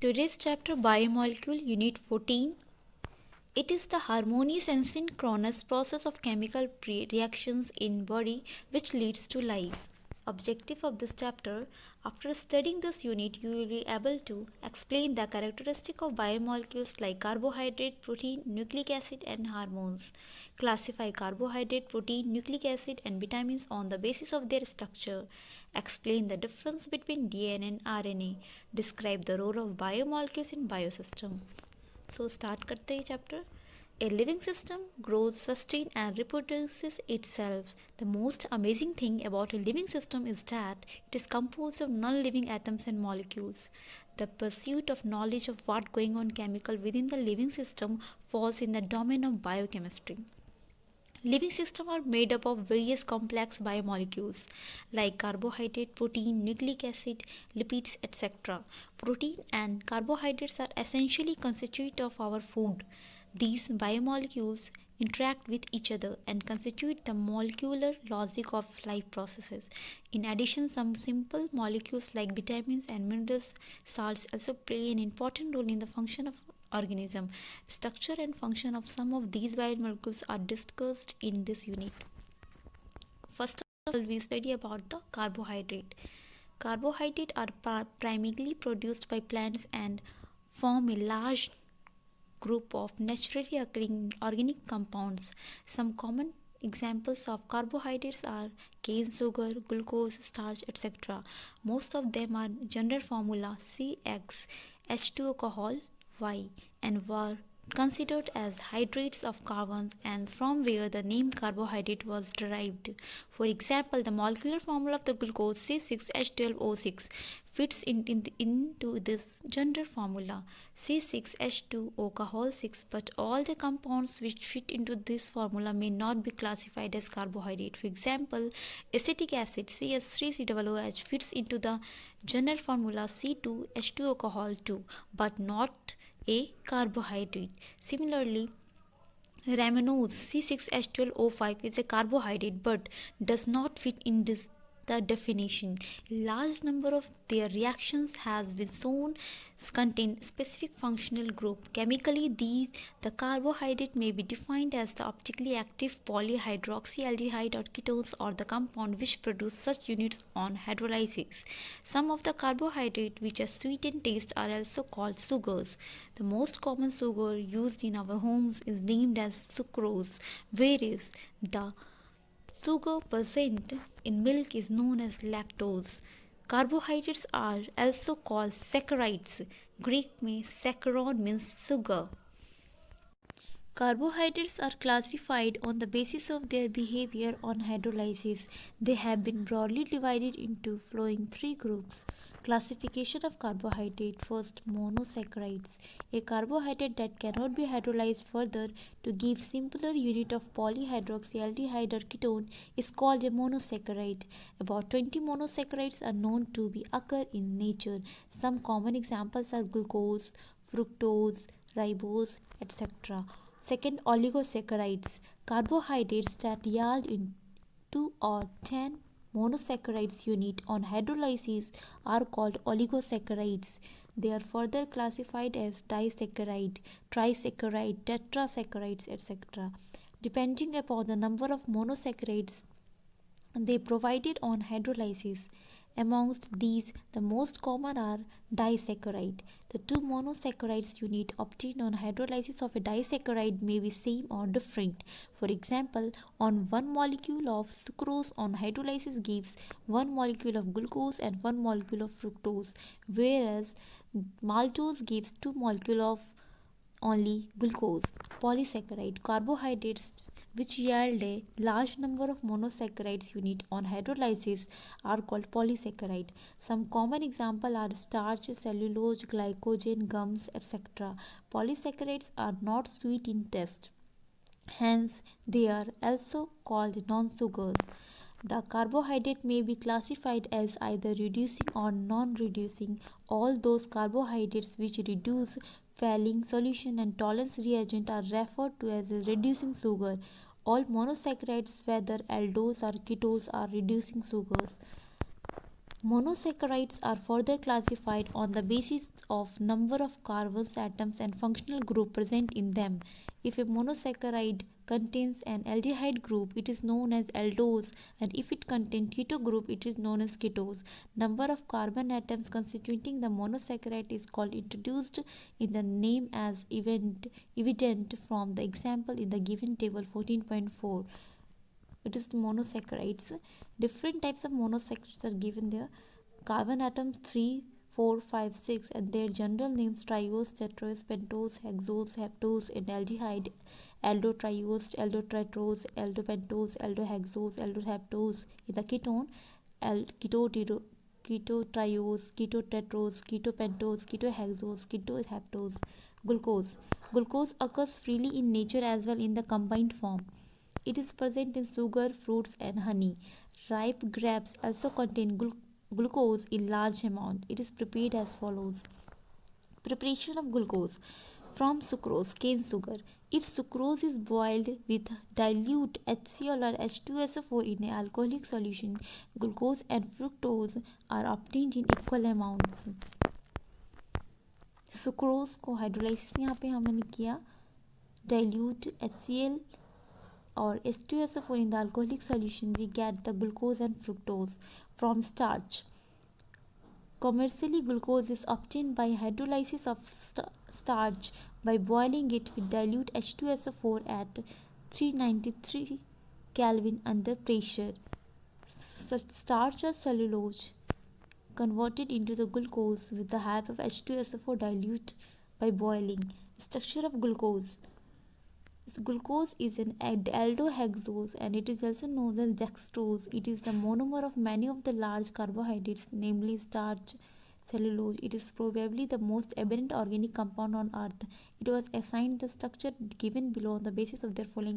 Today's chapter Biomolecule Unit 14. It is the harmonious and synchronous process of chemical reactions in body which leads to life. Objective of this chapter: after studying this unit you will be able to explain the characteristic of biomolecules like carbohydrate, protein, nucleic acid and hormones. Classify carbohydrate, protein, nucleic acid and vitamins on the basis of their structure. Explain the difference between DNA and RNA. Describe the role of biomolecules in biosystem. So start करते हैं chapter. A living system grows, sustains, and reproduces itself. The most amazing thing about a living system is that it is composed of non-living atoms and molecules. The pursuit of knowledge of what's going on chemical within the living system falls in the domain of biochemistry. Living systems are made up of various complex biomolecules like carbohydrate, protein, nucleic acid, lipids, etc. Protein and carbohydrates are essentially constituent of our food. These biomolecules interact with each other and constitute the molecular logic of life processes. In addition, some simple molecules like vitamins and minerals, salts also play an important role in the function of organism. Structure and function of some of these biomolecules are discussed in this unit. First of all, we study about the carbohydrate. Carbohydrates are primarily produced by plants and form a large group of naturally occurring organic compounds. Some common examples of carbohydrates are cane sugar, glucose, starch, etc. Most of them are general formula CxH2 alcohol Y and were considered as hydrates of carbon and from where the name carbohydrate was derived. For example, the molecular formula of the glucose C6H12O6 fits into this general formula C6H2 alcohol 6, but all the compounds which fit into this formula may not be classified as carbohydrate. For example, acetic acid CH3COOH fits into the general formula C2H2 alcohol 2, but not a carbohydrate. Similarly, Ramenose C6H12O5 is a carbohydrate but does not fit in this the definition. A large number of their reactions has been shown contain specific functional group. Chemically, the carbohydrate may be defined as the optically active polyhydroxyaldehyde or ketones or the compound which produce such units on hydrolysis. Some of the carbohydrates which are sweet in taste are also called sugars. The most common sugar used in our homes is named as sucrose, whereas the sugar present in milk is known as lactose. Carbohydrates are also called saccharides. Greek में saccharon means sugar. Carbohydrates are classified on the basis of their behavior on hydrolysis. They have been broadly divided into following three groups. Classification of carbohydrate. First, monosaccharides. A carbohydrate that cannot be hydrolyzed further to give simpler unit of polyhydroxyaldehyde or ketone is called a monosaccharide. About 20 monosaccharides are known to be occur in nature. Some common examples are glucose, fructose, ribose, etc. Second, oligosaccharides. Carbohydrates that yield in 2 or 10 monosaccharides unit on hydrolysis are called oligosaccharides. They are further classified as disaccharide, trisaccharide, tetrasaccharides, etc. Depending upon the number of monosaccharides they provided on hydrolysis. Amongst these, the most common are disaccharide. The two monosaccharides unit obtained on hydrolysis of a disaccharide may be same or different. For example, on one molecule of sucrose on hydrolysis gives one molecule of glucose and one molecule of fructose, whereas maltose gives two molecules of only glucose. Polysaccharide carbohydrates which yield a large number of monosaccharides unit on hydrolysis are called polysaccharide. Some common examples are starch, cellulose, glycogen, gums, etc. Polysaccharides are not sweet in taste. Hence, they are also called non-sugars. The carbohydrate may be classified as either reducing or non-reducing. All those carbohydrates which reduce failing solution and tolerance reagent are referred to as a reducing sugar. All monosaccharides, whether aldose or ketose, are reducing sugars. Monosaccharides are further classified on the basis of number of carbon atoms and functional group present in them. If a monosaccharide contains an aldehyde group, it is known as aldose, and if it contains keto group, it is known as ketose. Number of carbon atoms constituting the monosaccharide is called introduced in the name as evident from the example in the given table 14.4. It is monosaccharides. Different types of monosaccharides are given there. Carbon atoms 3, 4, 5, 6, and their general names triose, tetrose, pentose, hexose, heptose, and aldehyde, aldotriose, aldotetrose, aldopentose, aldohexose, aldoheptose. In the ketone, ketotriose, ketotetrose, ketopentose, ketohexose, ketoheptose. Glucose. Glucose occurs freely in nature as well in the combined form. It is present in sugar, fruits, and honey. Ripe grapes also contain glucose in large amount. It is prepared as follows. Preparation of glucose from sucrose, cane sugar. If sucrose is boiled with dilute HCl or H2SO4 in an alcoholic solution, glucose and fructose are obtained in equal amounts. Sucrose को hydrolysis यहाँ पे हमने किया, dilute HCl or H2SO4 in the alcoholic solution, we get the glucose and fructose from starch. Commercially, glucose is obtained by hydrolysis of starch by boiling it with dilute H2SO4 at 393 Kelvin under pressure. Starch or cellulose converted into the glucose with the help of H2SO4 dilute by boiling. Structure of glucose. Glucose is an aldohexose and it is also known as dextrose. It is the monomer of many of the large carbohydrates, namely starch, cellulose. It is probably the most abundant organic compound on earth. It was assigned the structure given below on the basis of their following